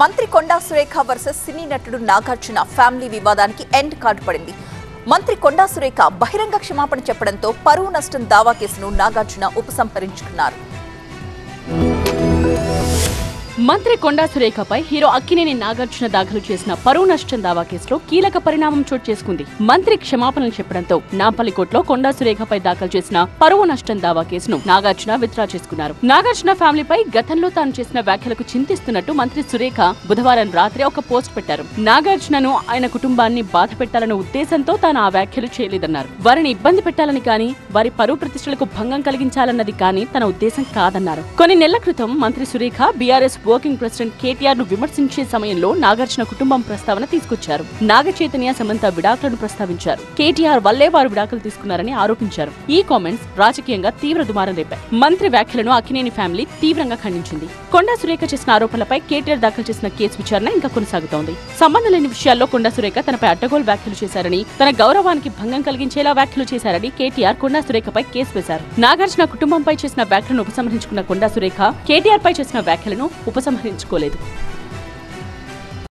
మంత్రి కొండా సురేఖ వర్సెస్ సినీ నటుడు నాగార్జున ఫ్యామిలీ వివాదానికి ఎండ్ కార్డు పడింది. మంత్రి కొండా సురేఖ బహిరంగ క్షమాపణ చెప్పడంతో పరువు నష్టం దావా కేసును నాగార్జున ఉపసంహరించుకున్నారు. మంత్రి కొండా సురేఖపై హీరో అక్కినేని నాగార్జున దాఖలు చేసిన పరువు నష్టం దావా కేసులో కీలక పరిణామం చోటు చేసుకుంది. మంత్రి క్షమాపణలు చెప్పడంతో నాంపల్లి కోర్టులో కొండా సురేఖపై దాఖలు చేసిన పరువు నష్టం దావా కేసును నాగార్జున విత్డ్రా చేసుకున్నారు. నాగార్జున ఫ్యామిలీపై గతంలో తాను చేసిన వ్యాఖ్యలకు చింతిస్తున్నట్టు మంత్రి సురేఖ బుధవారం రాత్రి ఒక పోస్ట్ పెట్టారు. నాగార్జునను ఆయన కుటుంబాన్ని బాధ పెట్టాలన్న ఉద్దేశంతో తాను ఆ వ్యాఖ్యలు చేయలేదన్నారు. వారిని ఇబ్బంది పెట్టాలని కానీ వారి పరువు ప్రతిష్టలకు భంగం కలిగించాలన్నది కానీ తన ఉద్దేశం కాదన్నారు. కొన్ని నెలల క్రితం మంత్రి Surekha BRS working president KTR ను విమర్శించే సమయంలో నాగార్జున కుటుంబం ప్రస్తావన తీసుకొచ్చారు. నాగ చైతన్య సమంత విడాకులను ప్రస్తావించారు. కేటీఆర్ వల్లే వారు విడాకులు తీసుకున్నారని ఆరోపించారు. ఈ కామెంట్స్ రాజకీయంగా తీవ్ర దుమారం రేపాయి. మంత్రి వ్యాఖ్యలను అక్కినేని ఫ్యామిలీ తీవ్రంగా ఖండించింది. కొండా సురేఖ చేసిన ఆరోపణలపై కేటీఆర్ దాఖలు చేసిన కేసు విచారణ ఇంకా కొనసాగుతోంది. సంబంధం లేని విషయాల్లో కొండా సురేఖ తనపై అడ్డగోలు వ్యాఖ్యలు చేశారని, తన గౌరవానికి భంగం కలిగించేలా వ్యాఖ్యలు చేశారని కేటీఆర్ కొండా సురేఖపై కేసు వేశారు. నాగార్జున కుటుంబంపై చేసిన వ్యాఖ్యలను ఉపసంహరించుకున్న కొండా సురేఖ కేటీఆర్ పై చేసిన వ్యాఖ్యలను ఉపసంహరించుకోలేదు.